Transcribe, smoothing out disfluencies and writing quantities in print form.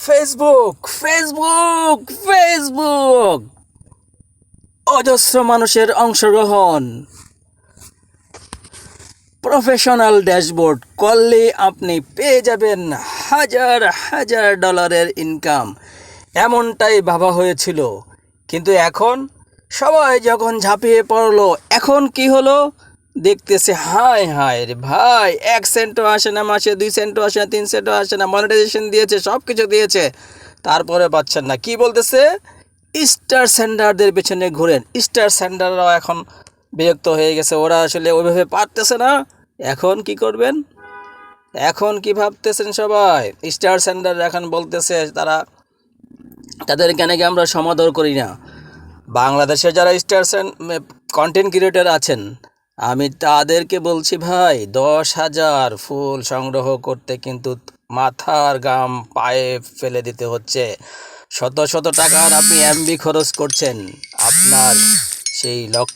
Facebook Facebook Facebook অজস্র মানুষের অংশগ্রহণ। প্রফেশনাল ড্যাশবোর্ড করলে আপনি পেয়ে যাবেন হাজার হাজার ডলারের ইনকাম, এমনটাই ভাবা হয়েছিল। কিন্তু এখন সবাই যখন ঝাঁপিয়ে পড়লো, এখন কি হলো দেখতেছে, হায় হায় রে ভাই, 1 সেন্টও আসে না মাসে, 2 সেন্টও আসে না, 3 সেন্টও আসে না। মনিটাইজেশন দিয়েছে, সব কিছু দিয়েছে, তারপরে পাচ্ছেন না। কি বলতেছে? স্টার সেন্ডারদের পেছনে ঘুরেন। স্টার সেন্ডাররাও এখন বিরক্ত হয়ে গেছে, ওরা আসলে ওইভাবে পারতেছে না। এখন কি করবেন? এখন কি ভাবতেছেন সবাই? স্টার সেন্ডার এখন বলতেছে তাদেরকে নাকি আমরা সমাদর করি না। বাংলাদেশে যারা স্টার কন্টেন্ট ক্রিয়েটর আছেন, আমি তাদেরকে বলছি, ভাই 10,000 ফুল সংগ্রহ করতে কিন্তু মাথার ঘাম পায়ে ফেলে দিতে হচ্ছে। শত শত টাকার আপনি এমবি খরচ করছেন আপনার সেই লক্ষ্য